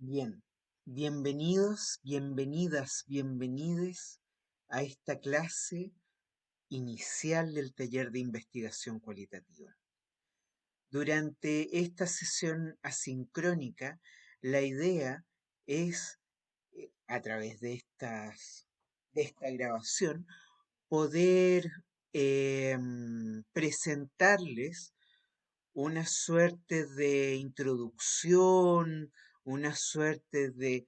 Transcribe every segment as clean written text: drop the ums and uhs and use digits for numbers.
Bien, bienvenidos, bienvenidas, bienvenides a esta clase inicial del taller de investigación cualitativa. Durante esta sesión asincrónica, la idea es, a través de esta grabación, poder presentarles una suerte de introducción, una suerte de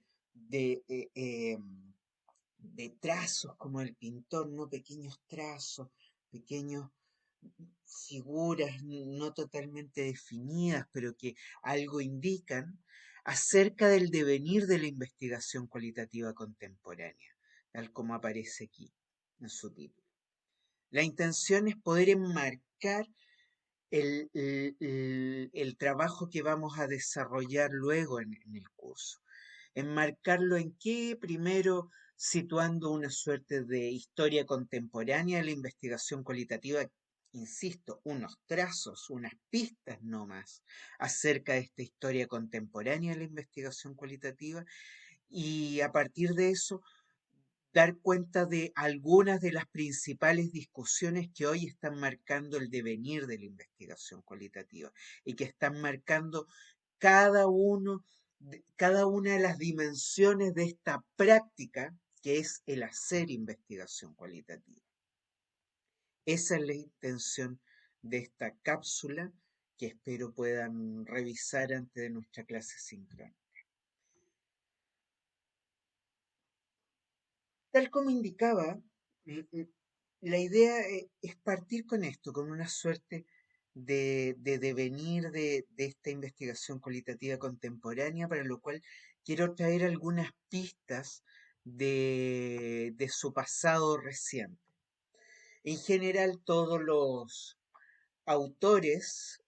trazos como el pintor, ¿no? Pequeños trazos, pequeños figuras no totalmente definidas, pero que algo indican acerca del devenir de la investigación cualitativa contemporánea, tal como aparece aquí en su título. La intención es poder enmarcar el trabajo que vamos a desarrollar luego en el curso. Enmarcarlo en qué, primero situando una suerte de historia contemporánea de la investigación cualitativa, insisto, unos trazos, unas pistas no más acerca de esta historia contemporánea de la investigación cualitativa y a partir de eso dar cuenta de algunas de las principales discusiones que hoy están marcando el devenir de la investigación cualitativa y que están marcando cada cada una de las dimensiones de esta práctica que es el hacer investigación cualitativa. Esa es la intención de esta cápsula que espero puedan revisar antes de nuestra clase síncrona. Tal como indicaba, la idea es partir con esto, con una suerte de devenir de esta investigación cualitativa contemporánea, para lo cual quiero traer algunas pistas de su pasado reciente. En general, todos los autores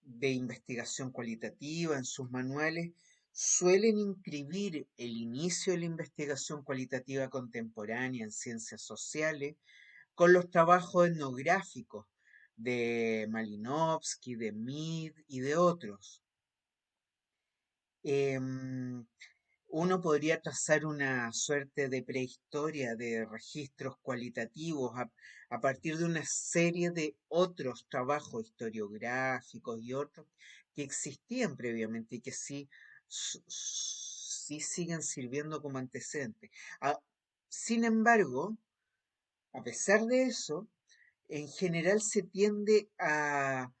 de investigación cualitativa en sus manuales suelen inscribir el inicio de la investigación cualitativa contemporánea en ciencias sociales con los trabajos etnográficos de Malinowski, de Mead y de otros. Em, Uno podría trazar una suerte de prehistoria de registros cualitativos a partir de una serie de otros trabajos historiográficos y otros que existían previamente y que sí siguen sirviendo como antecedentes. Ah, Sin embargo, a pesar de eso, en general se tiende a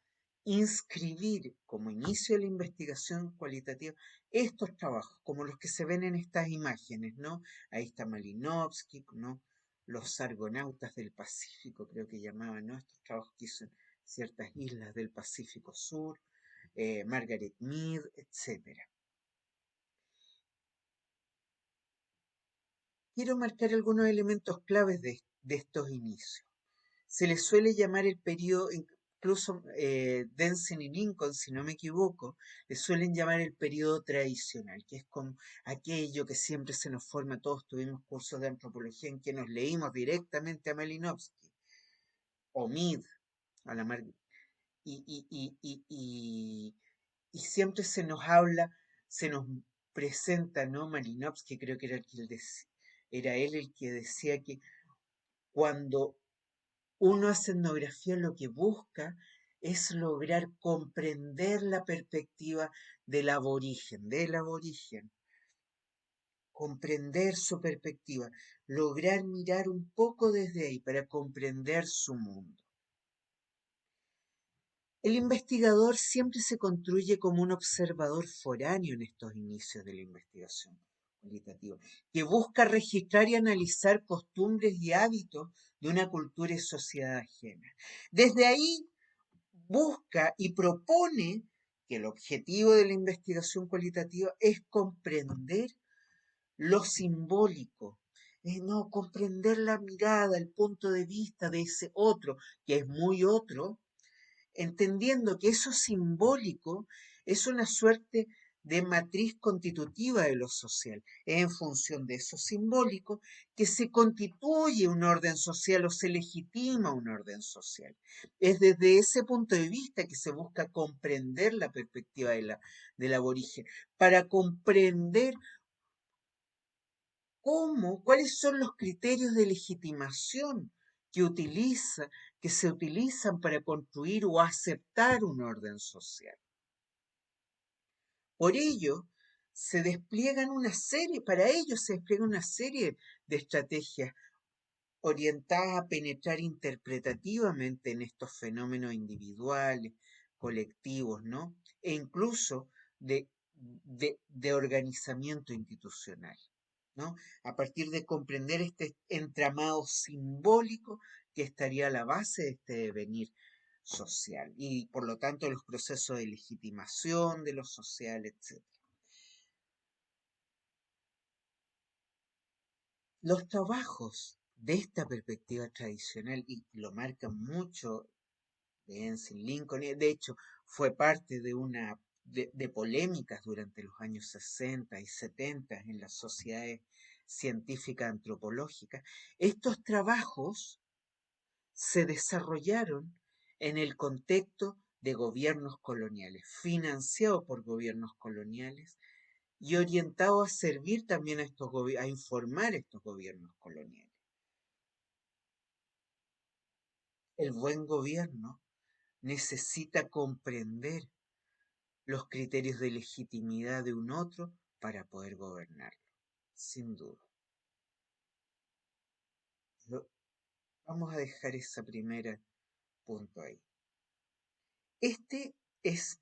inscribir como inicio de la investigación cualitativa estos trabajos, como los que se ven en estas imágenes, ¿no? Ahí está Malinowski, ¿no? Los argonautas del Pacífico, creo que llamaban, ¿no? Estos trabajos que hizo en ciertas islas del Pacífico Sur, Margaret Mead, etcétera. Quiero marcar algunos elementos claves de estos inicios. Se le suele llamar el periodo, incluso Denson y Lincoln, si no me equivoco, le suelen llamar el periodo tradicional, que es como aquello que siempre se nos forma, todos tuvimos cursos de antropología en que nos leímos directamente a Malinowski, o Mead, a la mar, y siempre se nos habla, se nos presenta, ¿no? Malinowski creo que era era él el que decía que cuando uno hace etnografía lo que busca es lograr comprender la perspectiva del aborigen, comprender su perspectiva, lograr mirar un poco desde ahí para comprender su mundo. El investigador siempre se construye como un observador foráneo en estos inicios de la investigación cualitativa, que busca registrar y analizar costumbres y hábitos de una cultura y sociedad ajena. Desde ahí busca y propone que el objetivo de la investigación cualitativa es comprender lo simbólico, no comprender la mirada, el punto de vista de ese otro, que es muy otro, entendiendo que eso simbólico es una suerte de matriz constitutiva de lo social. Es en función de eso simbólico que se constituye un orden social o se legitima un orden social. Es desde ese punto de vista que se busca comprender la perspectiva del aborigen, para comprender cuáles son los criterios de legitimación que se utilizan para construir o aceptar un orden social. Por ello, para ello se despliega una serie de estrategias orientadas a penetrar interpretativamente en estos fenómenos individuales, colectivos, ¿no? E incluso de organizamiento institucional, ¿no? A partir de comprender este entramado simbólico que estaría a la base de este devenir social y por lo tanto los procesos de legitimación de lo social, etc. Los trabajos de esta perspectiva tradicional, y lo marcan mucho Ensign Lincoln, y de hecho fue parte de polémicas durante los años 60 y 70 en las sociedades científicas antropológicas, estos trabajos se desarrollaron en el contexto de gobiernos coloniales, financiados por gobiernos coloniales y orientados a servir también a informar a estos gobiernos coloniales. El buen gobierno necesita comprender los criterios de legitimidad de un otro para poder gobernarlo, sin duda. Vamos a dejar ese primer punto ahí. Este es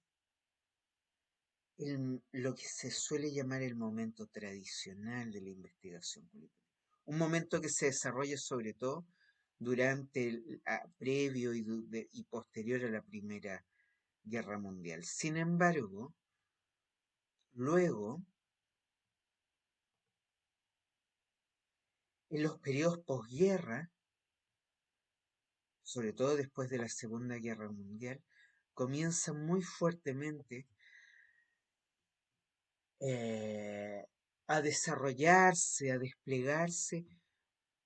lo que se suele llamar el momento tradicional de la investigación política. Un momento que se desarrolla sobre todo durante previo y posterior a la Primera Guerra Mundial. Sin embargo, luego, en los periodos posguerra, sobre todo después de la Segunda Guerra Mundial, comienza muy fuertemente a desarrollarse, a desplegarse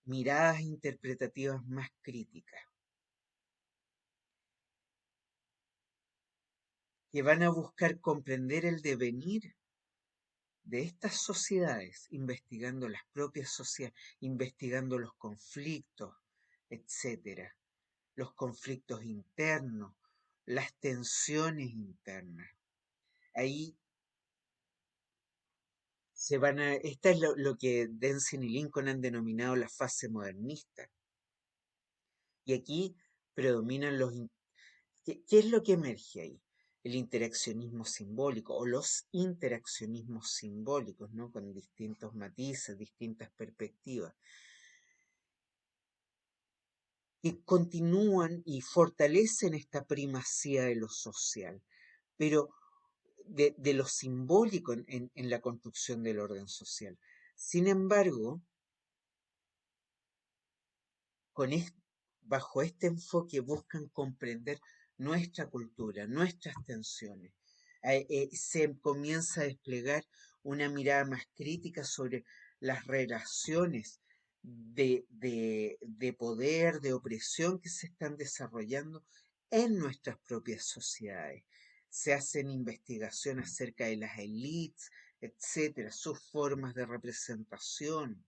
miradas interpretativas más críticas, que van a buscar comprender el devenir de estas sociedades, investigando las propias sociedades, investigando los conflictos, etcétera, los conflictos internos, las tensiones internas. Ahí esta es lo que Denzin y Lincoln han denominado la fase modernista. Y aquí predominan ¿qué es lo que emerge ahí? El interaccionismo simbólico o los interaccionismos simbólicos, ¿no? Con distintos matices, distintas perspectivas, que continúan y fortalecen esta primacía de lo social, pero de lo simbólico en la construcción del orden social. Sin embargo, con bajo este enfoque buscan comprender nuestra cultura, nuestras tensiones. Se comienza a desplegar una mirada más crítica sobre las relaciones de poder, de opresión que se están desarrollando en nuestras propias sociedades. Se hacen investigaciones acerca de las élites, etcétera, sus formas de representación.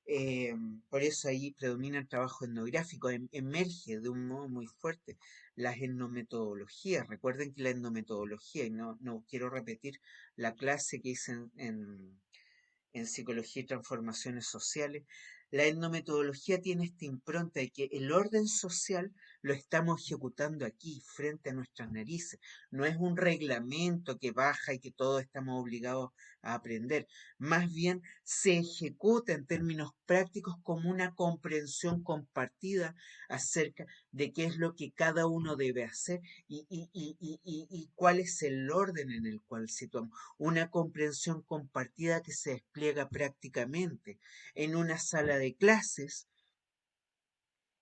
Eh, por eso ahí predomina el trabajo etnográfico, emerge de un modo muy fuerte las etnometodologías. Recuerden que la etnometodología, y no quiero repetir la clase que hice en Psicología y Transformaciones Sociales, la etnometodología tiene esta impronta de que el orden social lo estamos ejecutando aquí, frente a nuestras narices. No es un reglamento que baja y que todos estamos obligados a aprender. Más bien se ejecuta en términos prácticos como una comprensión compartida acerca de qué es lo que cada uno debe hacer y cuál es el orden en el cual situamos. Una comprensión compartida que se despliega prácticamente en una sala de clases.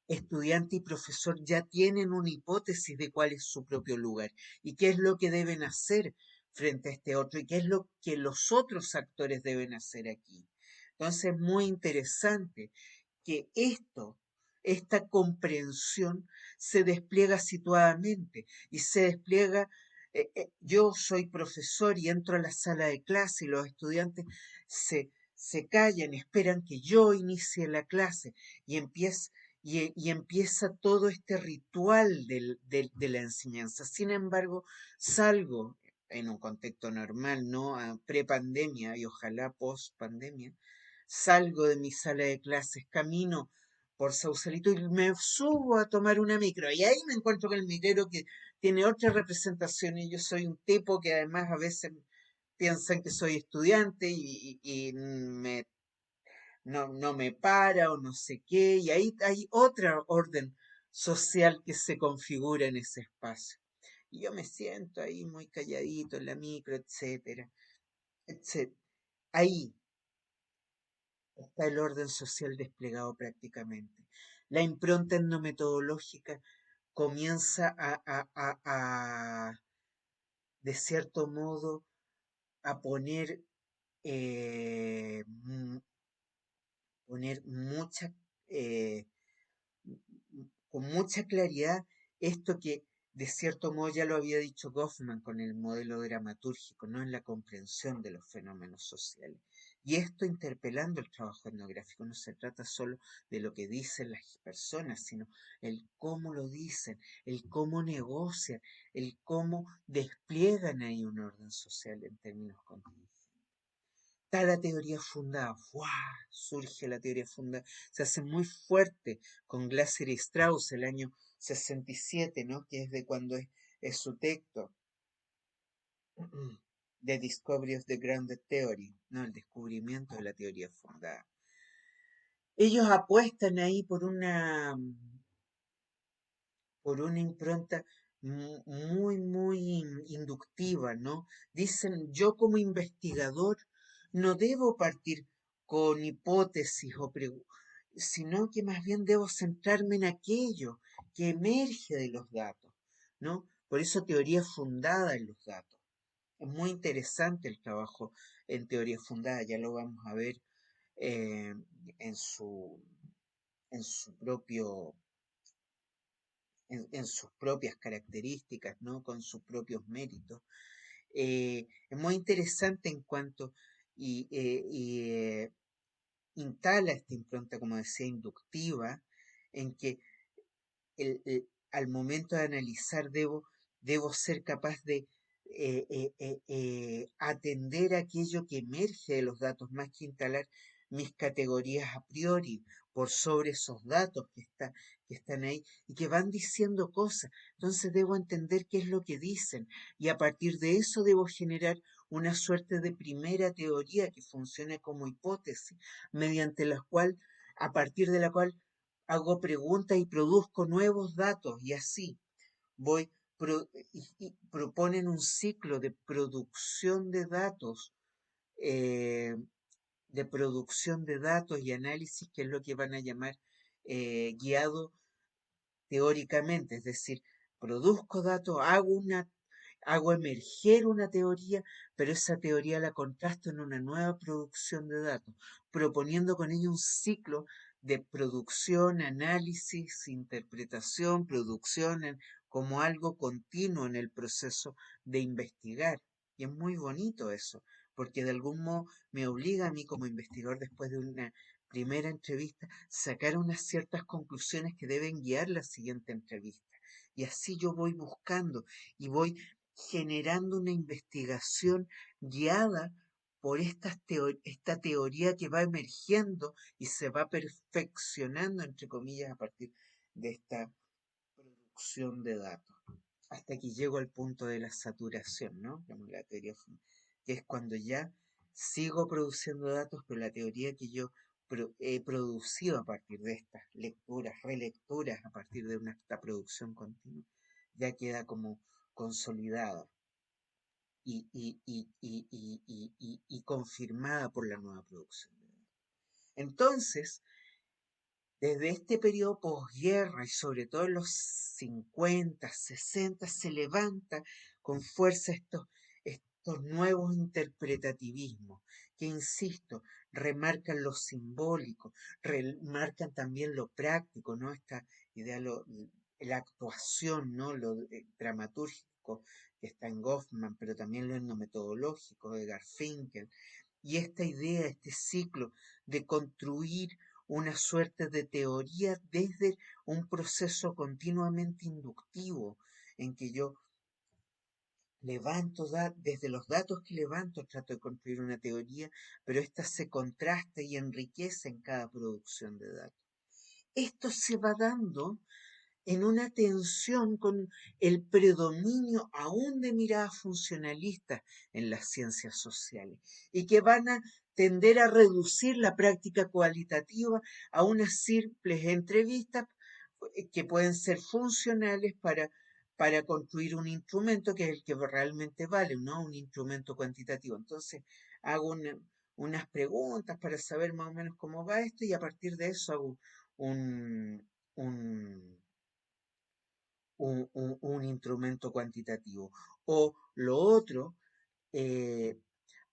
Estudiante y profesor ya tienen una hipótesis de cuál es su propio lugar y qué es lo que deben hacer frente a este otro y qué es lo que los otros actores deben hacer aquí. Entonces, muy interesante que esta comprensión se despliega situadamente y se despliega, yo soy profesor y entro a la sala de clase y los estudiantes se callan, esperan que yo inicie la clase y empieza todo este ritual de la enseñanza. Sin embargo, salgo en un contexto normal, no pre-pandemia y ojalá post-pandemia, salgo de mi sala de clases, camino por Sausalito y me subo a tomar una micro. Y ahí me encuentro con el micrero que tiene otra representación y yo soy un tipo que además a veces piensan que soy estudiante y no me para o no sé qué. Y ahí hay otra orden social que se configura en ese espacio. Y yo me siento ahí muy calladito en la micro, etcétera, etcétera. Ahí está el orden social desplegado prácticamente. La impronta etnometodológica comienza de cierto modo, a eh, m- poner eh, con mucha claridad esto que de cierto modo ya lo había dicho Goffman con el modelo dramatúrgico, no en la comprensión de los fenómenos sociales. Y esto interpelando el trabajo etnográfico, no se trata solo de lo que dicen las personas, sino el cómo lo dicen, el cómo negocian, el cómo despliegan ahí un orden social en términos continuos. Está la teoría fundada, ¡fua! Surge la teoría fundada, se hace muy fuerte con Glasser y Strauss el año 67, ¿no? Que es de cuando es su texto, The Discovery of the Grounded Theory, ¿no? El descubrimiento de la teoría fundada. Ellos apuestan ahí por una impronta muy inductiva, ¿no? Dicen, yo como investigador no debo partir con hipótesis sino que más bien debo centrarme en aquello que emerge de los datos, ¿no? Por eso teoría fundada en los datos. Es muy interesante el trabajo en teoría fundada, ya lo vamos a ver eh, en en su propio en sus propias características, ¿no? Con sus propios méritos. Es muy interesante en cuanto y instala esta impronta, como decía, inductiva, en que al momento de analizar debo ser capaz de atender aquello que emerge de los datos, más que instalar mis categorías a priori por sobre esos datos que están ahí y que van diciendo cosas. Entonces debo entender qué es lo que dicen y a partir de eso debo generar una suerte de primera teoría que funcione como hipótesis, mediante a partir de la cual hago preguntas y produzco nuevos datos y así voy y proponen un ciclo eh, de producción de datos y análisis que es lo que van a llamar guiado teóricamente, es decir, produzco datos, hago emerger una teoría, pero esa teoría la contrasto en una nueva producción de datos, proponiendo con ello un ciclo de producción, análisis, interpretación, como algo continuo en el proceso de investigar. Y es muy bonito eso, porque de algún modo me obliga a mí como investigador después de una primera entrevista, sacar unas ciertas conclusiones que deben guiar la siguiente entrevista. Y así yo voy buscando y voy generando una investigación guiada por esta teoría que va emergiendo y se va perfeccionando, entre comillas, a partir de esta producción de datos. Hasta que llego al punto de la saturación, ¿no? Como la teoría, que es cuando ya sigo produciendo datos, pero la teoría que yo he producido a partir de estas lecturas, relecturas, a partir de esta producción continua, ya queda como consolidada y confirmada por la nueva producción. Entonces, desde este periodo posguerra y sobre todo en los 50, 60, se levanta con fuerza estos nuevos interpretativismos que, insisto, remarcan lo simbólico, remarcan también lo práctico, ¿no? Esta idea, la actuación, ¿no? Lo dramatúrgico que está en Goffman, pero también lo etnometodológico de Garfinkel, y esta idea, este ciclo de construir una suerte de teoría desde un proceso continuamente inductivo, en que yo levanto desde los datos que levanto, trato de construir una teoría, pero ésta se contrasta y enriquece en cada producción de datos. Esto se va dando en una tensión con el predominio aún de miradas funcionalistas en las ciencias sociales y que van a tender a reducir la práctica cualitativa a unas simples entrevistas que pueden ser funcionales para construir un instrumento que es el que realmente vale, no un instrumento cuantitativo. Entonces hago unas preguntas para saber más o menos cómo va esto y a partir de eso hago un, un un instrumento cuantitativo. O lo otro, eh,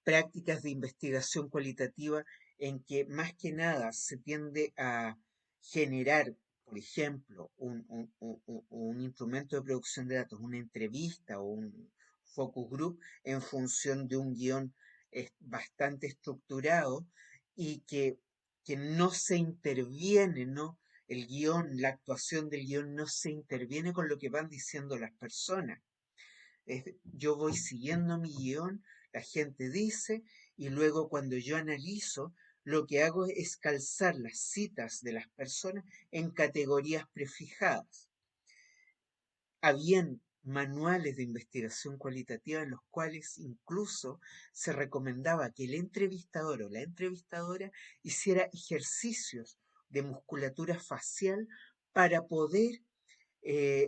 prácticas de investigación cualitativa en que más que nada se tiende a generar, por ejemplo, un instrumento de producción de datos, una entrevista o un focus group en función de un guión bastante estructurado y que no se interviene, ¿no? El guión, la actuación del guión no se interviene con lo que van diciendo las personas. Yo voy siguiendo mi guión, la gente dice, y luego cuando yo analizo, lo que hago es calzar las citas de las personas en categorías prefijadas. Habían manuales de investigación cualitativa en los cuales incluso se recomendaba que el entrevistador o la entrevistadora hiciera ejercicios de musculatura facial para poder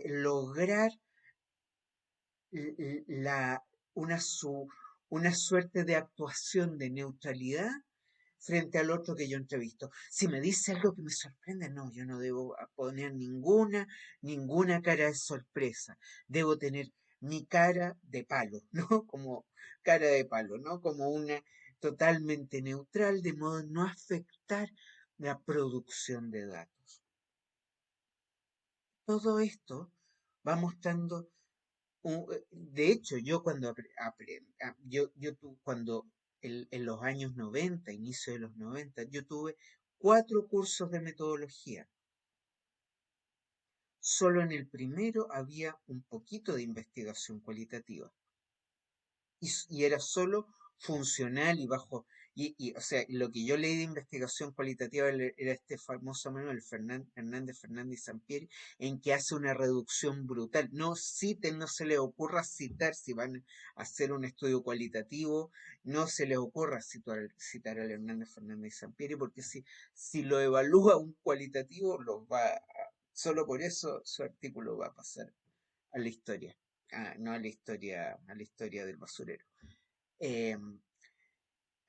lograr la, una, una suerte de actuación de neutralidad frente al otro que yo entrevisto. Si me dice algo que me sorprende, no, yo no debo poner ninguna cara de sorpresa. Debo tener mi cara de palo, ¿no? Como cara de palo, ¿no? Como una totalmente neutral, de modo no afectar la producción de datos. Todo esto va mostrando de hecho, yo cuando cuando en los años 90, inicio de los 90, yo tuve 4 cursos de metodología. Solo en el primero había un poquito de investigación cualitativa. Y era solo funcional y bajo, o sea, lo que yo leí de investigación cualitativa era este famoso manual, Hernández Fernández y Sampieri, en que hace una reducción brutal. No citen, no se les ocurra citar si van a hacer un estudio cualitativo, no se les ocurra citar al Hernández Fernández y Sampieri, porque si lo evalúa un cualitativo, solo por eso su artículo va a pasar a la historia. No a la historia del basurero. Eh,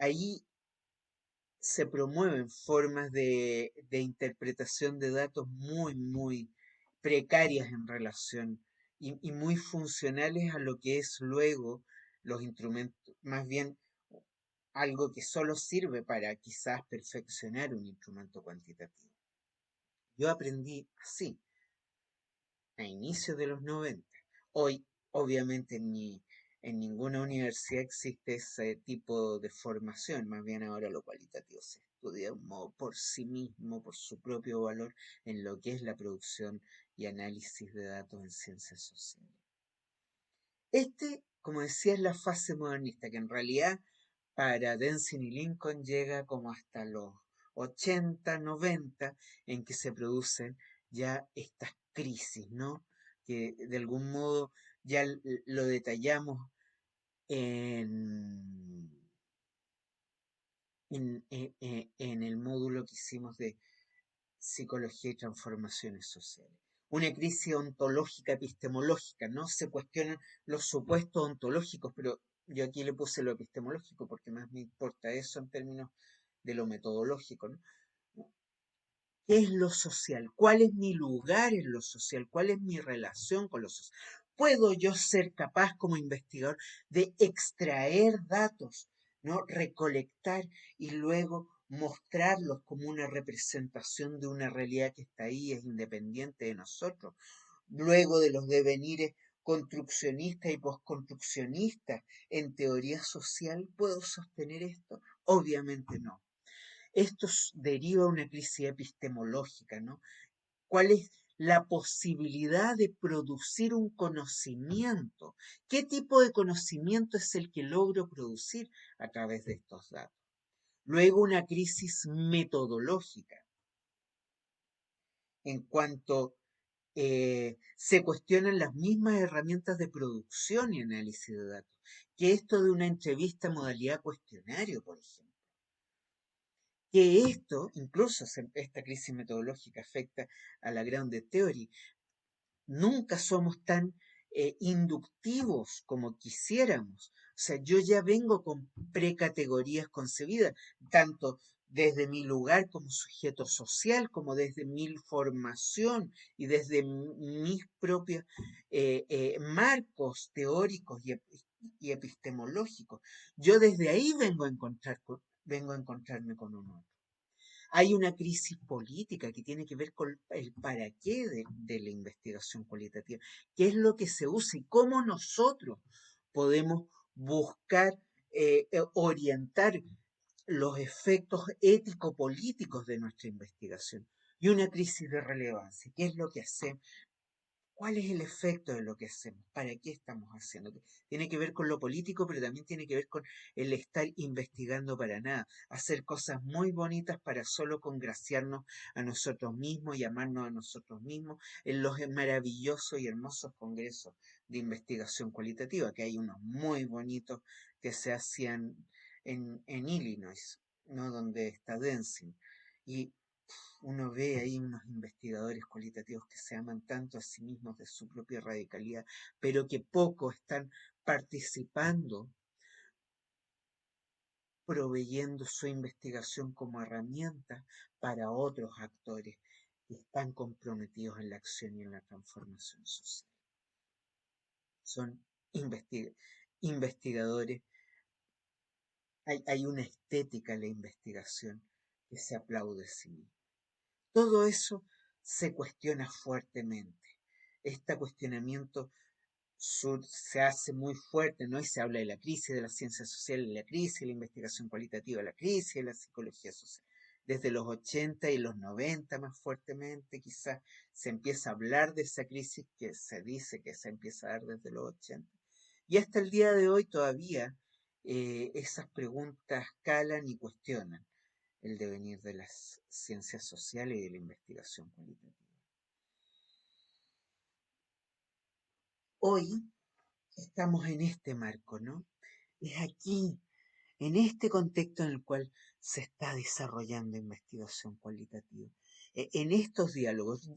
Ahí se promueven formas de interpretación de datos muy precarias en relación y muy funcionales a lo que es luego los instrumentos, más bien algo que solo sirve para quizás perfeccionar un instrumento cuantitativo. Yo aprendí así, a inicios de los 90. Hoy, obviamente, en ninguna universidad existe ese tipo de formación, más bien ahora lo cualitativo se estudia por sí mismo, por su propio valor, en lo que es la producción y análisis de datos en ciencias sociales. Como decía, es la fase modernista, que en realidad para Denzin y Lincoln llega como hasta los 80, 90, en que se producen ya estas crisis, ¿no? Que de algún modo ya lo detallamos en, en el módulo que hicimos de psicología y transformaciones sociales. Una crisis ontológica, epistemológica, ¿no? Se cuestionan los supuestos ontológicos, pero yo aquí le puse lo epistemológico porque más me importa eso en términos de lo metodológico, ¿no? ¿Qué es lo social? ¿Cuál es mi lugar en lo social? ¿Cuál es mi relación con lo social? ¿Puedo yo ser capaz como investigador de extraer datos, ¿no? Recolectar y luego mostrarlos como una representación de una realidad que está ahí, es independiente de nosotros? Luego de los devenires construccionistas y postconstruccionistas en teoría social, ¿puedo sostener esto? Obviamente no. Esto deriva de una crisis epistemológica, ¿no? ¿Cuál es la posibilidad de producir un conocimiento? ¿Qué tipo de conocimiento es el que logro producir a través de estos datos? Luego una crisis metodológica en cuanto se cuestionan las mismas herramientas de producción y análisis de datos, que esto de una entrevista modalidad cuestionario, por ejemplo. Que esto, incluso esta crisis metodológica afecta a la grounded theory. Nunca somos tan inductivos como quisiéramos. O sea, yo ya vengo con precategorías concebidas, tanto desde mi lugar como sujeto social, como desde mi formación y desde mis propios marcos teóricos y epistemológicos. Yo desde ahí vengo a encontrarme con un otro. Hay una crisis política que tiene que ver con el para qué de la investigación cualitativa, qué es lo que se usa y cómo nosotros podemos buscar orientar los efectos ético-políticos de nuestra investigación. Y una crisis de relevancia, qué es lo que hacemos, ¿cuál es el efecto de lo que hacemos? ¿Para qué estamos haciendo? Tiene que ver con lo político, pero también tiene que ver con el estar investigando para nada, hacer cosas muy bonitas para solo congraciarnos a nosotros mismos y amarnos a nosotros mismos en los maravillosos y hermosos congresos de investigación cualitativa, que hay unos muy bonitos que se hacían en Illinois, ¿no? Donde está Densing. Y uno ve ahí unos investigadores cualitativos que se aman tanto a sí mismos de su propia radicalidad, pero que poco están participando, proveyendo su investigación como herramienta para otros actores que están comprometidos en la acción y en la transformación social. Son investigadores, hay una estética en la investigación que se aplaude sí misma. Todo eso se cuestiona fuertemente. Este cuestionamiento se hace muy fuerte, ¿no? Y se habla de la crisis de las ciencias sociales, de la crisis de la investigación cualitativa, la crisis de la psicología social. Desde los 80 y los 90 más fuertemente, quizás se empieza a hablar de esa crisis que se dice que se empieza a dar desde los 80. Y hasta el día de hoy todavía esas preguntas calan y cuestionan el devenir de las ciencias sociales y de la investigación cualitativa. Hoy estamos en este marco, ¿no? Es aquí, en este contexto en el cual se está desarrollando investigación cualitativa. En estos diálogos,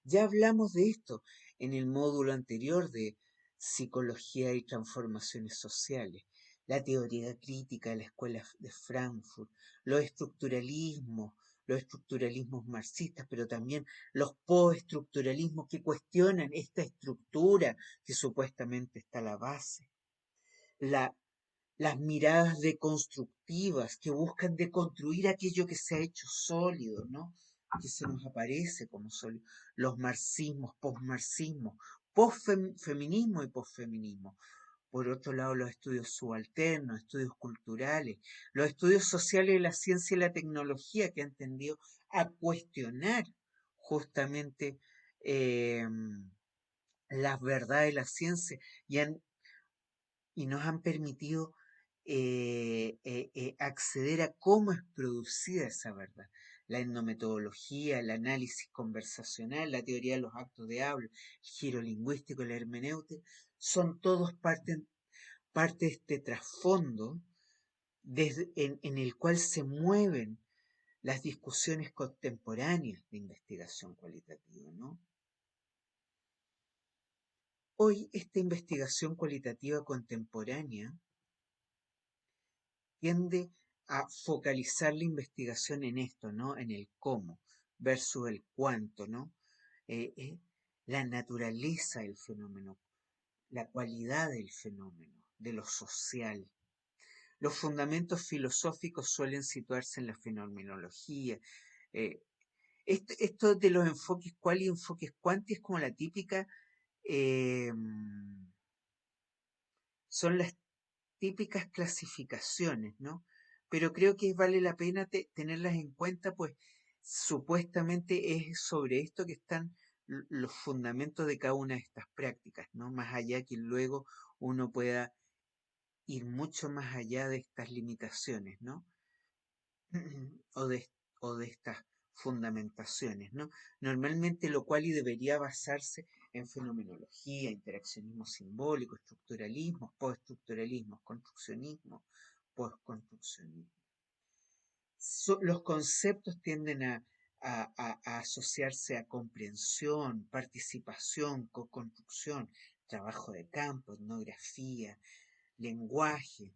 ya hablamos de esto en el módulo anterior de psicología y transformaciones sociales, la teoría crítica de la escuela de Frankfurt, los estructuralismos marxistas, pero también los postestructuralismos que cuestionan esta estructura que supuestamente está a la base. La, las miradas deconstructivas que buscan deconstruir aquello que se ha hecho sólido, ¿no? Que se nos aparece como sólido. Los marxismos, posfeminismo y posfeminismo. Por otro lado, los estudios subalternos, estudios culturales, los estudios sociales de la ciencia y la tecnología que han tendido a cuestionar justamente eh, las verdades de la ciencia y nos han permitido acceder a cómo es producida esa verdad. La etnometodología, el análisis conversacional, la teoría de los actos de habla, el giro lingüístico, la hermenéutica, son todos parte de este trasfondo en el cual se mueven las discusiones contemporáneas de investigación cualitativa, ¿no? Hoy esta investigación cualitativa contemporánea tiende a focalizar la investigación en esto, ¿no? En el cómo versus el cuánto, ¿no? Eh, eh, la naturaleza del fenómeno, la cualidad del fenómeno, de lo social. Los fundamentos filosóficos suelen situarse en la fenomenología. Eh, esto de los enfoques cual y enfoques cuanti es como la típica, eh, son las típicas clasificaciones, ¿no? Pero creo que vale la pena tenerlas en cuenta, pues supuestamente es sobre esto que están los fundamentos de cada una de estas prácticas, ¿no? Más allá que luego uno pueda ir mucho más allá de estas limitaciones, ¿no? o de, o de estas fundamentaciones, ¿no? Normalmente lo cual y debería basarse en fenomenología, interaccionismo simbólico, estructuralismo, postestructuralismo, construccionismo, postconstruccionismo. Los conceptos tienden a asociarse a comprensión, participación, co-construcción, trabajo de campo, etnografía, lenguaje.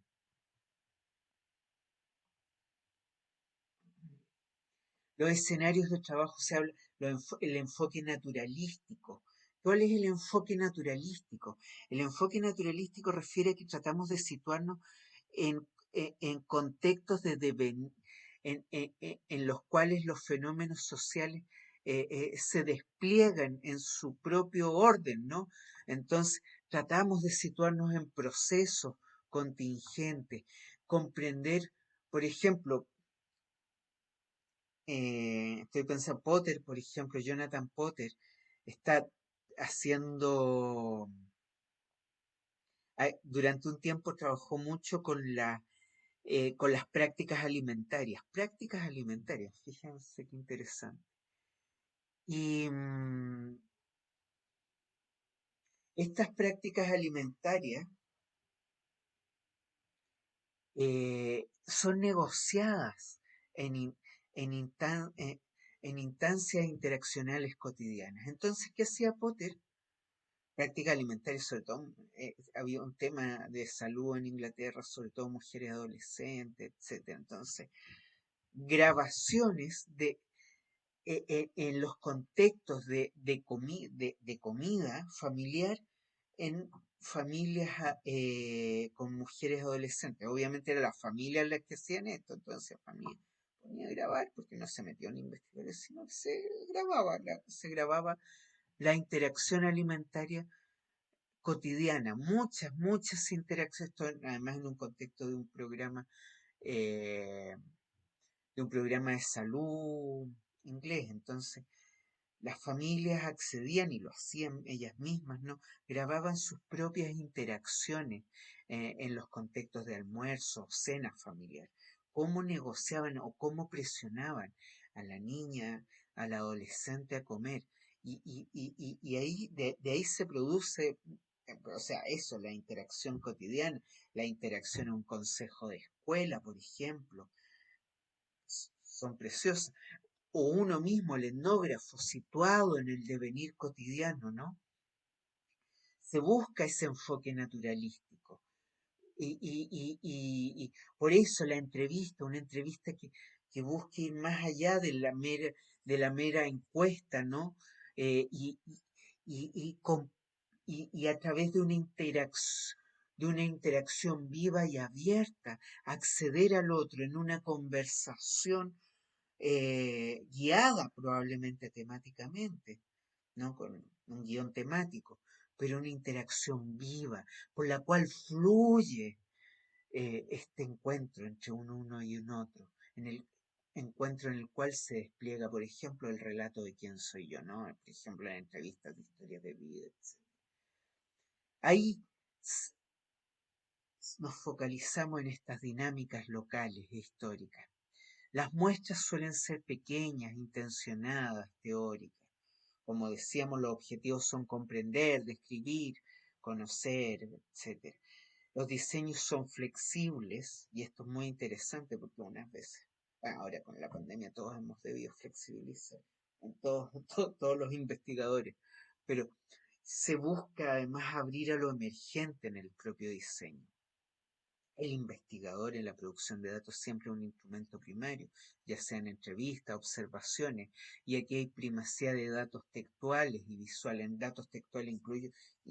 Los escenarios de trabajo se habla, el enfoque naturalístico. ¿Cuál es el enfoque naturalístico? El enfoque naturalístico refiere a que tratamos de situarnos en contextos en los cuales los fenómenos sociales se despliegan en su propio orden, ¿no? Entonces, tratamos de situarnos en procesos contingentes, comprender, por ejemplo, estoy pensando, Potter, por ejemplo, Jonathan Potter, está haciendo, durante un tiempo trabajó mucho con las prácticas alimentarias, fíjense qué interesante. Y estas prácticas alimentarias son negociadas en, en, en instancias interaccionales cotidianas. Entonces, ¿qué hacía Potter? Práctica alimentaria, sobre todo, había un tema de salud en Inglaterra, sobre todo mujeres adolescentes, etcétera. Entonces, grabaciones en los contextos de comida familiar en familias con mujeres adolescentes. Obviamente era la familia las que hacían esto, entonces la familia ponía a grabar porque no se metió en investigadores, sino que se grababa la interacción alimentaria cotidiana, muchas interacciones, esto además en un contexto eh, de un programa de salud inglés. Entonces, las familias accedían y lo hacían ellas mismas, ¿no? Grababan sus propias interacciones en los contextos de almuerzo, cena familiar, cómo negociaban o cómo presionaban a la niña, al adolescente a comer. Y ahí, de ahí se produce, o sea, eso, la interacción cotidiana, la interacción en un consejo de escuela, por ejemplo, son preciosas o uno mismo, el etnógrafo, situado en el devenir cotidiano, ¿no? Se busca ese enfoque naturalístico. Y por eso la entrevista, una entrevista que busque ir más allá de la mera encuesta, ¿no? Eh, y, y, y, con- y a través de una interacción viva y abierta, acceder al otro en una conversación guiada probablemente temáticamente, ¿no? Con un guión temático, pero una interacción viva, por la cual fluye este encuentro entre un uno y un otro, en el encuentro en el cual se despliega, por ejemplo, el relato de quién soy yo, ¿no? Por ejemplo, en entrevistas de historias de vida, etc. Ahí nos focalizamos en estas dinámicas locales e históricas. Las muestras suelen ser pequeñas, intencionadas, teóricas. Como decíamos, los objetivos son comprender, describir, conocer, etcétera. Los diseños son flexibles, y esto es muy interesante porque unas veces, bueno, ahora con la pandemia todos hemos debido flexibilizar, en todos los investigadores, pero se busca además abrir a lo emergente en el propio diseño. El investigador en la producción de datos siempre es un instrumento primario, ya sean entrevistas, observaciones, y aquí hay primacía de datos textuales y visuales. En datos textuales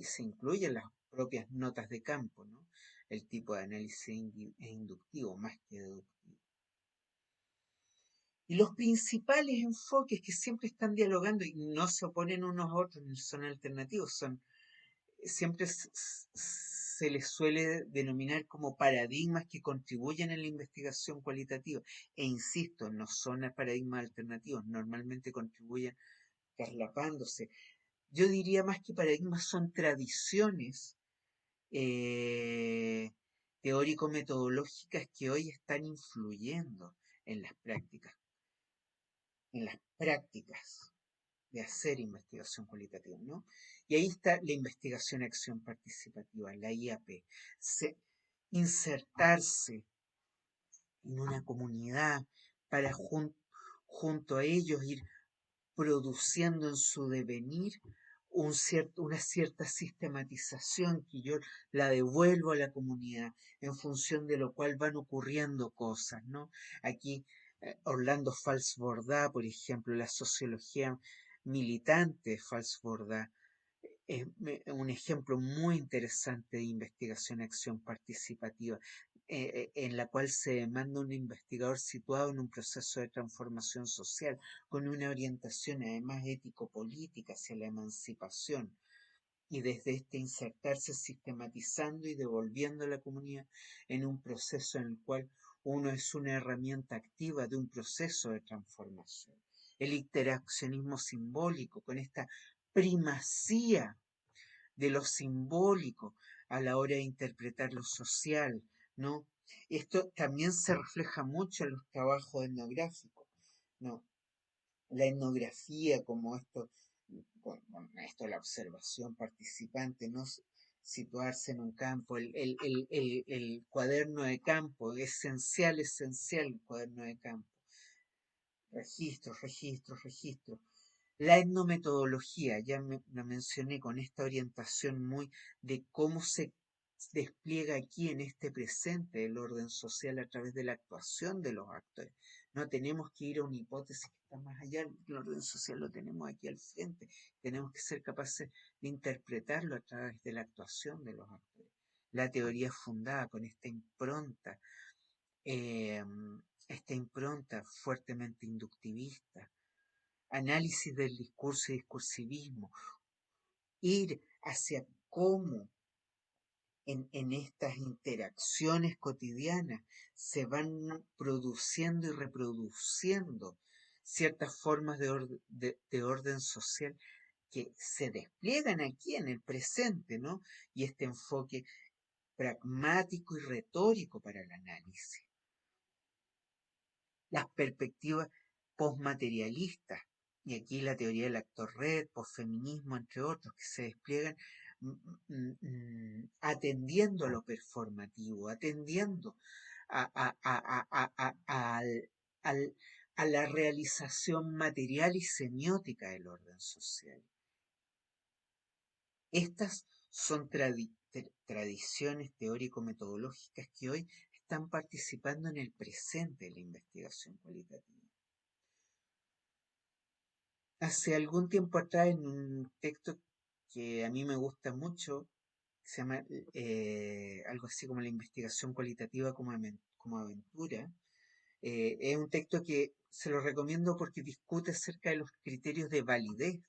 se incluyen las propias notas de campo, ¿no? El tipo de análisis inductivo más que deductivo. Y los principales enfoques que siempre están dialogando y no se oponen unos a otros, ni son alternativos, siempre se les suele denominar como paradigmas que contribuyen en la investigación cualitativa. E insisto, no son paradigmas alternativos, normalmente contribuyen carlapándose. Yo diría más que paradigmas son tradiciones eh, teórico-metodológicas que hoy están influyendo en las prácticas de hacer investigación cualitativa, ¿no? Y ahí está la investigación acción participativa, la IAP. Insertarse en una comunidad para junto a ellos ir produciendo en su devenir una cierta sistematización que yo la devuelvo a la comunidad, en función de lo cual van ocurriendo cosas, ¿no? Aquí Orlando Falsborda, por ejemplo, la sociología militante de Falsborda, es un ejemplo muy interesante de investigación-acción participativa, en la cual se demanda un investigador situado en un proceso de transformación social, con una orientación además ético-política hacia la emancipación, y desde este insertarse sistematizando y devolviendo a la comunidad en un proceso en el cual uno es una herramienta activa de un proceso de transformación. El interaccionismo simbólico, con esta primacía de lo simbólico a la hora de interpretar lo social, ¿no? Esto también se refleja mucho en los trabajos etnográficos, ¿no? La etnografía como con esto, la observación participante, ¿no? Situarse en un campo, el cuaderno de campo, esencial el cuaderno de campo. Registros, registros, registros. La etnometodología, ya la mencioné con esta orientación muy de cómo se despliega aquí en este presente el orden social a través de la actuación de los actores. No tenemos que ir a una hipótesis que está más allá, el orden social lo tenemos aquí al frente, tenemos que ser capaces de interpretarlo a través de la actuación de los actores. La teoría fundada con eh, esta impronta fuertemente inductivista, análisis del discurso y discursivismo, ir hacia cómo en estas interacciones cotidianas se van produciendo y reproduciendo ciertas formas de orden social que se despliegan aquí en el presente, ¿no? Y este enfoque pragmático y retórico para el análisis. Las perspectivas postmaterialistas, y aquí la teoría del actor red, posfeminismo, entre otros, que se despliegan atendiendo a lo performativo, atendiendo a, a- a- a- a- al- al- a la realización material y semiótica del orden social. Estas son tradiciones teórico-metodológicas que hoy están participando en el presente de la investigación cualitativa. Hace algún tiempo atrás, en un texto que a mí me gusta mucho, se llama algo así como la investigación cualitativa como aventura, es un texto que se lo recomiendo porque discute acerca de los criterios de validez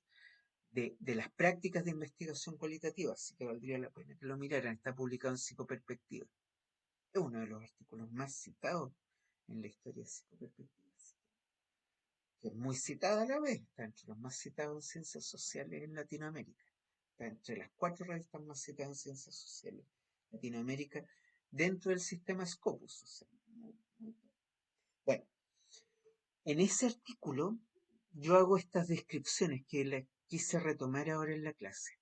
de las prácticas de investigación cualitativa, así que valdría la pena que lo miraran. Está publicado en Psicoperspectiva. Es uno de los artículos más citados en la historia de Psicoperspectiva, que es muy citada a la vez, está entre los más citados en ciencias sociales en Latinoamérica, está entre las 4 revistas más citadas en ciencias sociales en Latinoamérica, dentro del sistema Scopus. O sea, bueno, en ese artículo yo hago estas descripciones que las quise retomar ahora en la clase.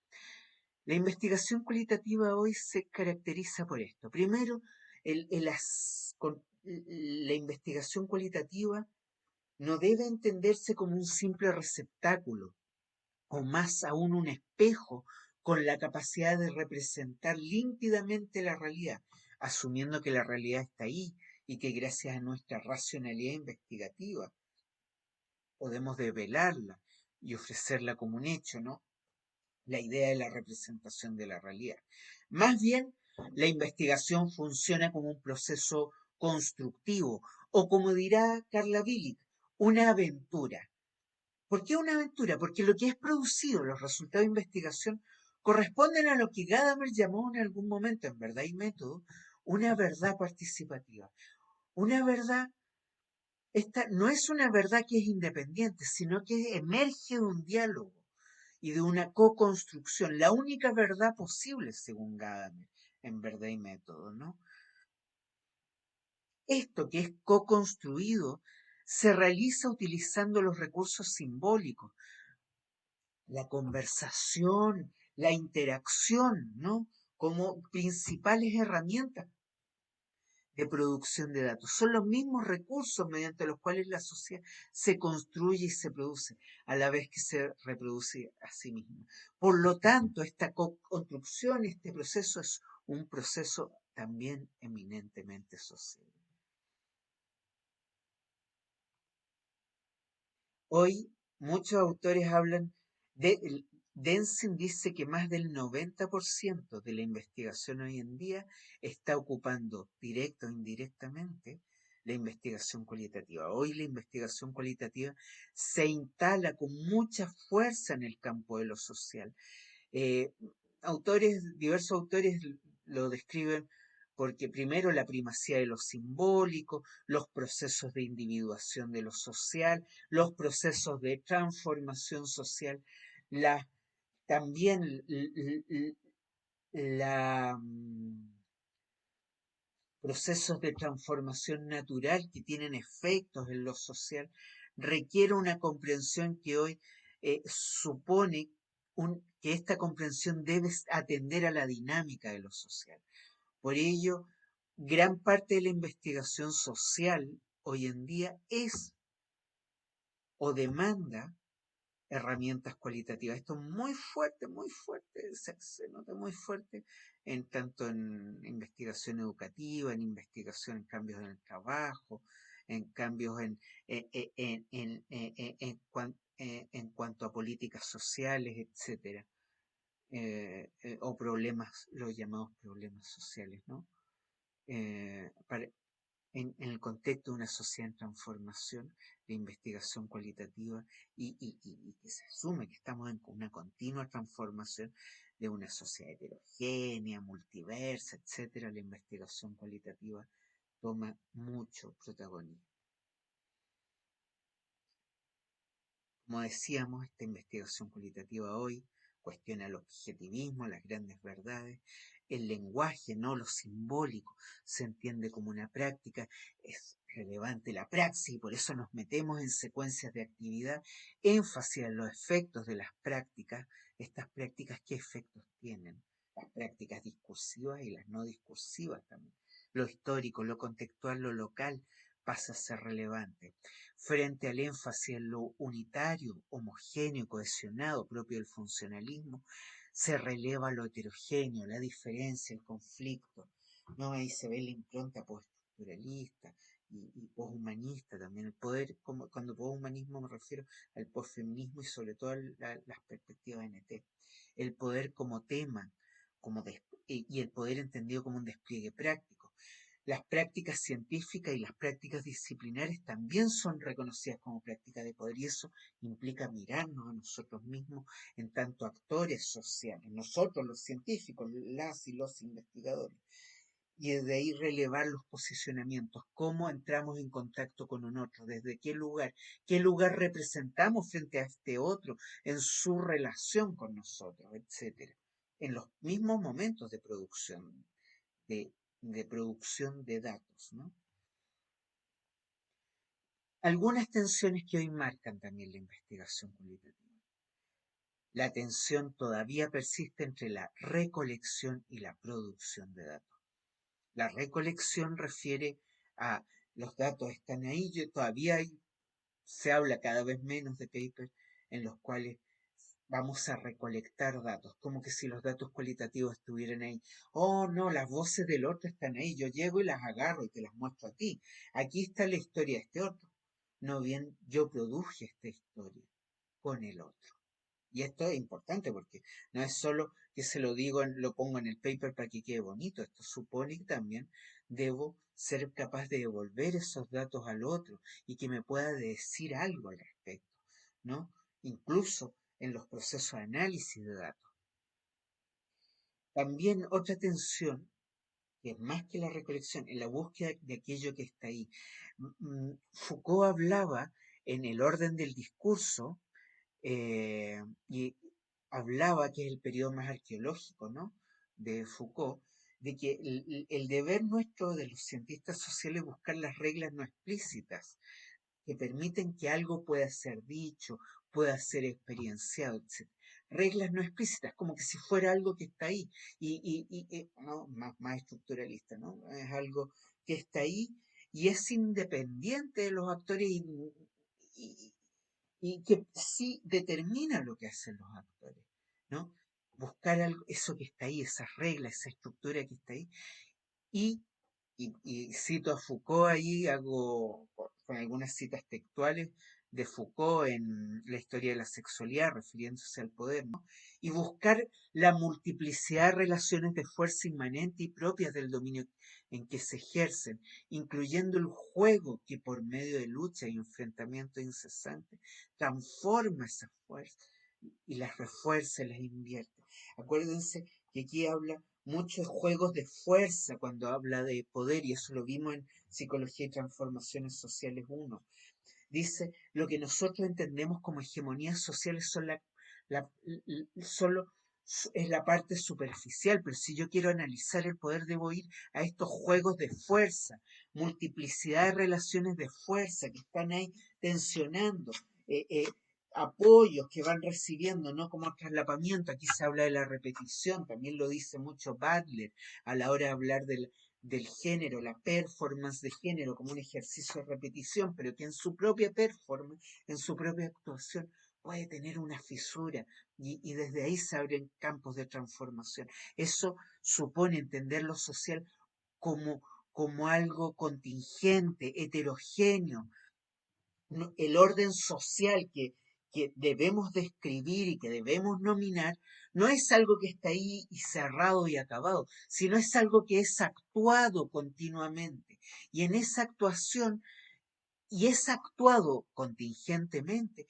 La investigación cualitativa hoy se caracteriza por esto. Primero, la investigación cualitativa no debe entenderse como un simple receptáculo, o más aún un espejo con la capacidad de representar límpidamente la realidad, asumiendo que la realidad está ahí y que gracias a nuestra racionalidad investigativa podemos develarla y ofrecerla como un hecho, ¿no? la idea de la representación de la realidad. Más bien, la investigación funciona como un proceso constructivo, o como dirá Carla Billig, una aventura. ¿Por qué una aventura? Porque lo que es producido, los resultados de investigación, corresponden a lo que Gadamer llamó en algún momento, en verdad y método, una verdad participativa. Una verdad, esta no es una verdad que es independiente, sino que emerge de un diálogo y de una co-construcción, la única verdad posible, según Gadamer, en verdad y método, ¿no? Esto que es co-construido se realiza utilizando los recursos simbólicos, la conversación, la interacción, ¿no? Como principales herramientas de producción de datos. Son los mismos recursos mediante los cuales la sociedad se construye y se produce, a la vez que se reproduce a sí misma. Por lo tanto, esta construcción, este proceso es un proceso también eminentemente social. Hoy muchos autores hablan de... Denzin dice que más del 90% de la investigación hoy en día está ocupando, directa o indirectamente, la investigación cualitativa. Hoy la investigación cualitativa se instala con mucha fuerza en el campo de lo social. Eh, Diversos autores lo describen porque primero la primacía de lo simbólico, los procesos de individuación de lo social, los procesos de transformación social, la, también la procesos de transformación natural que tienen efectos en lo social, requiere una comprensión que hoy supone que esta comprensión debe atender a la dinámica de lo social. Por ello, gran parte de la investigación social hoy en día es o demanda herramientas cualitativas. Esto es muy fuerte, se nota muy fuerte en tanto en investigación educativa, en investigación en cambios en el trabajo, en cambios en cuanto a políticas sociales, etcétera, o problemas, los llamados problemas sociales, ¿no? Para, en el contexto de una sociedad en transformación, de investigación cualitativa y que se asume que estamos en una continua transformación de una sociedad heterogénea, multiversa, etcétera, la investigación cualitativa toma mucho protagonismo. Como decíamos, esta investigación cualitativa hoy cuestiona el objetivismo, las grandes verdades, el lenguaje, no lo simbólico, se entiende como una práctica, es relevante la praxis y por eso nos metemos en secuencias de actividad, énfasis en los efectos de las prácticas, estas prácticas qué efectos tienen, las prácticas discursivas y las no discursivas también, lo histórico, lo contextual, lo local pasa a ser relevante frente al énfasis en lo unitario, homogéneo, cohesionado propio del funcionalismo, se releva lo heterogéneo, la diferencia, el conflicto. ¿No? Ahí se ve la impronta postestructuralista y poshumanista también. El poder, como, cuando poshumanismo me refiero al posfeminismo y sobre todo a las perspectivas NT. El poder como tema y el poder entendido como un despliegue práctico. Las prácticas científicas y las prácticas disciplinares también son reconocidas como prácticas de poder y eso implica mirarnos a nosotros mismos en tanto actores sociales, nosotros los científicos, las y los investigadores, y desde ahí relevar los posicionamientos, cómo entramos en contacto con un otro, desde qué lugar representamos frente a este otro en su relación con nosotros, etcétera, en los mismos momentos de producción de, de producción de datos, ¿no? Algunas tensiones que hoy marcan también la investigación cualitativa. La tensión todavía persiste entre la recolección y la producción de datos. La recolección refiere a los datos están ahí, todavía se habla cada vez menos de papers en los cuales vamos a recolectar datos, como que si los datos cualitativos estuvieran ahí. Oh, no, las voces del otro están ahí, yo llego y las agarro y te las muestro a ti. Aquí está la historia de este otro. No bien, yo produje esta historia con el otro. Y esto es importante porque no es solo que se lo digo, lo pongo en el paper para que quede bonito. Esto supone que también debo ser capaz de devolver esos datos al otro y que me pueda decir algo al respecto, ¿no? Incluso en los procesos de análisis de datos. También otra tensión, que es más que la recolección, en la búsqueda de aquello que está ahí. Foucault hablaba en el orden del discurso y hablaba, que es el periodo más arqueológico, ¿no? De Foucault, de que el deber nuestro de los cientistas sociales es buscar las reglas no explícitas que permiten que algo pueda ser dicho, pueda ser experienciado, etc. Reglas no explícitas, como que si fuera algo que está ahí, no, más estructuralista, ¿no? Es algo que está ahí y es independiente de los actores y, y que sí determina lo que hacen los actores, ¿no? Buscar algo, eso que está ahí, esas reglas, esa estructura que está ahí, y, y cito a Foucault ahí, hago con algunas citas textuales de Foucault en la historia de la sexualidad, refiriéndose al poder, ¿no? Y buscar la multiplicidad de relaciones de fuerza inmanente y propias del dominio en que se ejercen, incluyendo el juego que por medio de lucha y enfrentamiento incesante transforma esas fuerzas y las refuerza y las invierte. Acuérdense que aquí habla mucho de juegos de fuerza cuando habla de poder, y eso lo vimos en Psicología y Transformaciones Sociales 1. Dice, lo que nosotros entendemos como hegemonías sociales son solo es la parte superficial, pero si yo quiero analizar el poder, debo ir a estos juegos de fuerza, multiplicidad de relaciones de fuerza que están ahí tensionando, eh, eh, apoyos que van recibiendo, no como traslapamiento. Aquí se habla de la repetición, también lo dice mucho Butler a la hora de hablar del género, la performance de género como un ejercicio de repetición, pero que en su propia performance, en su propia actuación, puede tener una fisura y desde ahí se abren campos de transformación. Eso supone entender lo social como, como algo contingente, heterogéneo, el orden social que debemos describir y que debemos nominar, no es algo que está ahí y cerrado y acabado, sino es algo que es actuado continuamente. Y en esa actuación, y es actuado contingentemente,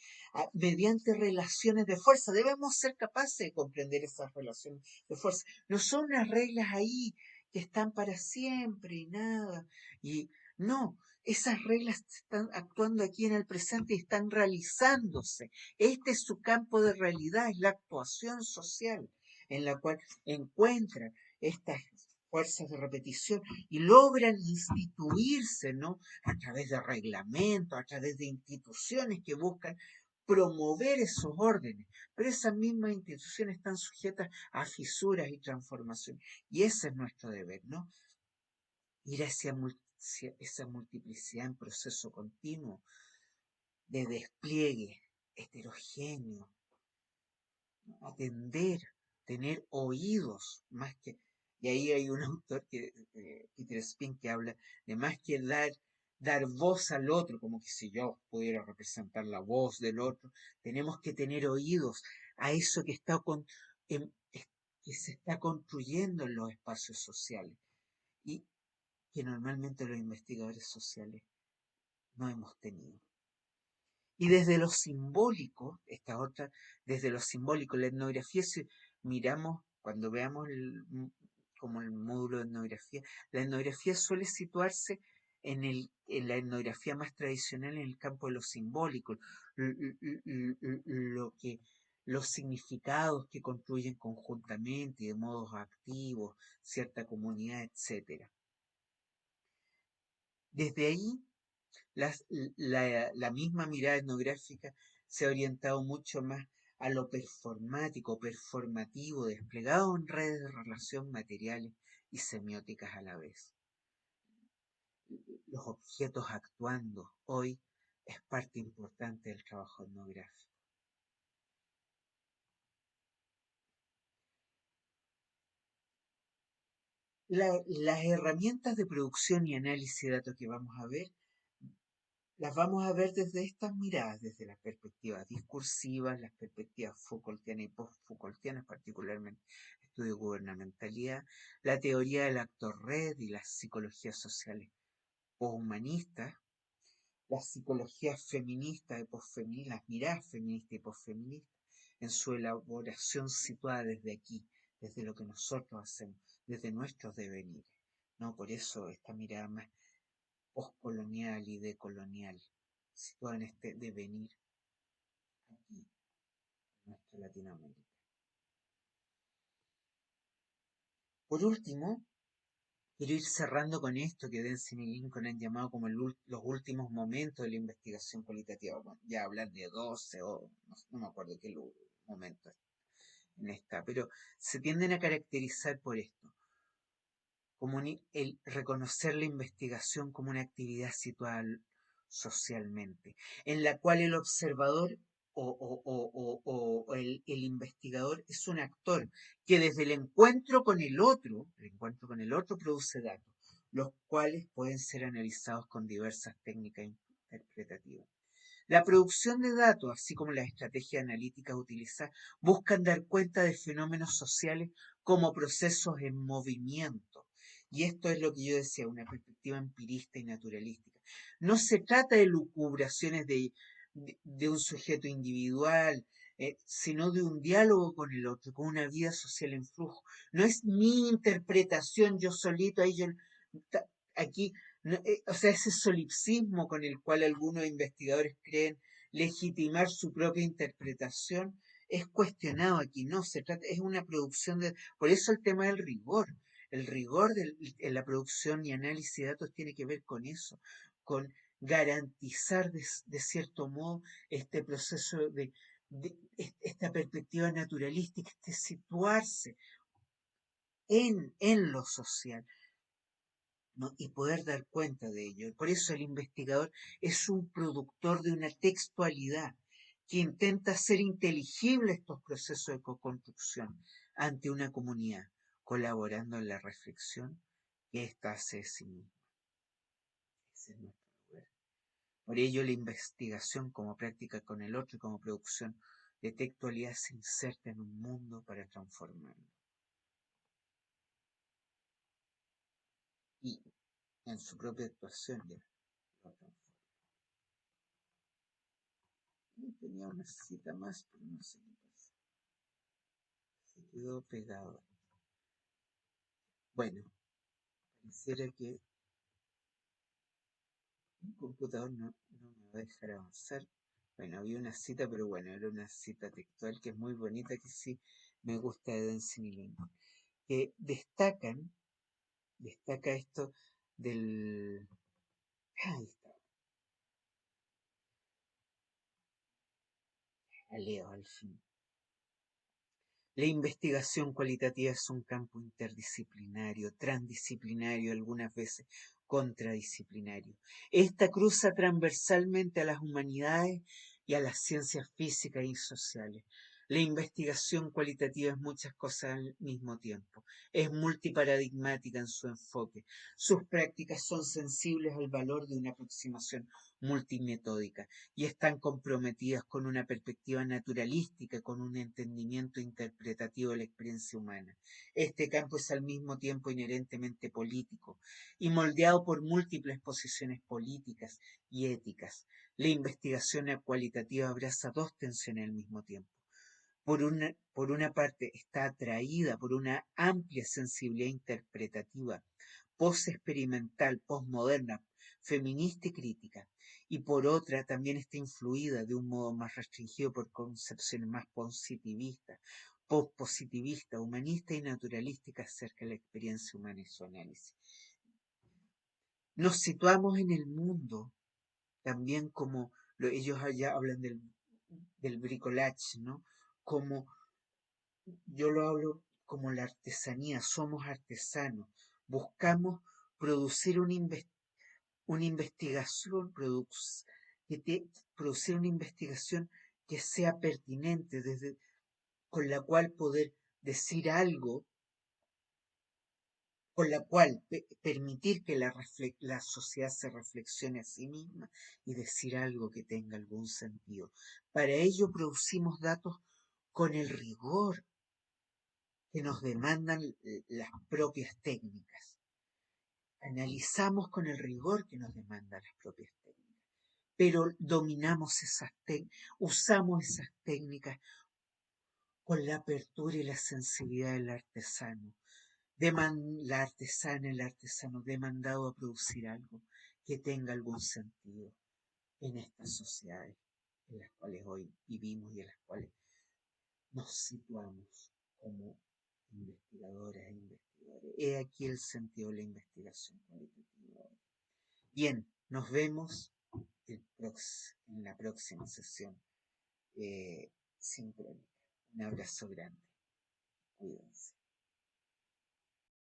mediante relaciones de fuerza. Debemos ser capaces de comprender esas relaciones de fuerza. No son unas reglas ahí que están para siempre y nada. Y no, esas reglas están actuando aquí en el presente y están realizándose. Este es su campo de realidad, es la actuación social en la cual encuentran estas fuerzas de repetición y logran instituirse, ¿no? A través de reglamentos, a través de instituciones que buscan promover esos órdenes, pero esas mismas instituciones están sujetas a fisuras y transformaciones. Y ese es nuestro deber, ¿no? Ir hacia esa multiplicidad en proceso continuo de despliegue heterogéneo, ¿no? Atender, tener oídos, más que... Y ahí hay un autor, Peter Spink, que habla de más que dar voz al otro, como que si yo pudiera representar la voz del otro, tenemos que tener oídos a eso que que se está construyendo en los espacios sociales y que normalmente los investigadores sociales no hemos tenido. Y desde lo simbólico, esta otra, desde lo simbólico, la etnografía, si miramos, cuando veamos como el módulo de etnografía, la etnografía suele situarse en la etnografía más tradicional en el campo de lo simbólico, lo que, los significados que construyen conjuntamente y de modos activos, cierta comunidad, etcétera. Desde ahí la misma mirada etnográfica se ha orientado mucho más a lo performático, performativo, desplegado en redes de relación materiales y semióticas a la vez. Los objetos actuando hoy es parte importante del trabajo etnográfico. Las herramientas de producción y análisis de datos que vamos a ver las vamos a ver desde estas miradas, desde las perspectivas discursivas, las perspectivas Foucaultianas y post-Foucaultianas, particularmente estudio de gubernamentalidad, la teoría del actor red y las psicologías sociales poshumanistas, las psicologías feministas y posfeministas, las miradas feministas y posfeministas, en su elaboración situada desde aquí, desde lo que nosotros hacemos, desde nuestros devenires. ¿No? Por eso esta mirada más postcolonial y decolonial, situada en este devenir aquí, en nuestra Latinoamérica. Por último, quiero ir cerrando con esto que Densin y Lincoln han llamado como los últimos momentos de la investigación cualitativa. Bueno, ya hablan de 12 o no me acuerdo qué momento en esta, pero se tienden a caracterizar por esto, como el reconocer la investigación como una actividad situada socialmente, en la cual el observador o el investigador es un actor que desde el encuentro con el otro produce datos, los cuales pueden ser analizados con diversas técnicas interpretativas. La producción de datos, así como las estrategias analíticas utilizadas, buscan dar cuenta de fenómenos sociales como procesos en movimiento. Y esto es lo que yo decía, una perspectiva empirista y naturalística. No se trata de lucubraciones de un sujeto individual, sino de un diálogo con el otro, con una vida social en flujo. No es mi interpretación, yo solito, ahí yo, aquí no, o sea, ese solipsismo con el cual algunos investigadores creen legitimar su propia interpretación es cuestionado aquí, no, se trata, es una producción de, por eso el tema del rigor, el rigor en la producción y análisis de datos tiene que ver con eso, con garantizar de cierto modo este proceso esta perspectiva naturalística, este situarse en lo social, ¿no? Y poder dar cuenta de ello. Por eso el investigador es un productor de una textualidad que intenta hacer inteligibles estos procesos de co-construcción ante una comunidad, colaborando en la reflexión que ésta hace de sí misma. Ese es nuestro lugar. Por ello, la investigación como práctica con el otro y como producción de textualidad se inserta en un mundo para transformarlo. Y en su propia actuación ya lo transforma. Tenía una cita más, pero no sé qué pasó. Se quedó pegado. Bueno, pareciera que mi computador no me va a dejar avanzar. Bueno, había una cita, pero bueno, era una cita textual que es muy bonita, que sí me gusta de Dancing y Lincoln. Que destaca esto del... Ahí está, la leo al fin. La investigación cualitativa es un campo interdisciplinario, transdisciplinario, algunas veces contradisciplinario. Esta cruza transversalmente a las humanidades y a las ciencias físicas y sociales. La investigación cualitativa es muchas cosas al mismo tiempo. Es multiparadigmática en su enfoque. Sus prácticas son sensibles al valor de una aproximación multimetódica y están comprometidas con una perspectiva naturalística, con un entendimiento interpretativo de la experiencia humana. Este campo es al mismo tiempo inherentemente político y moldeado por múltiples posiciones políticas y éticas. La investigación cualitativa abraza dos tensiones al mismo tiempo. Por una parte, está atraída por una amplia sensibilidad interpretativa, post-experimental, postmoderna, feminista y crítica, y por otra también está influida de un modo más restringido por concepciones más positivistas, post-positivistas, humanistas y naturalísticas acerca de la experiencia humana y su análisis. Nos situamos en el mundo también como ellos allá hablan del bricolage, ¿no? Como yo lo hablo como la artesanía, somos artesanos, buscamos producir una investigación, producir una investigación que sea pertinente, con la cual poder decir algo con la cual permitir que la sociedad se reflexione a sí misma y decir algo que tenga algún sentido. Para ello producimos datos con el rigor que nos demandan las propias técnicas. Analizamos con el rigor que nos demandan las propias técnicas, pero dominamos usamos esas técnicas con la apertura y la sensibilidad del artesano. La artesana, el artesano demandado a producir algo que tenga algún sentido en estas sociedades en las cuales hoy vivimos y en las cuales nos situamos como investigadoras e investigadores. He aquí el sentido de la investigación cualitativa. Bien, nos vemos en la próxima sesión sincrónica. Un abrazo grande. Cuídense.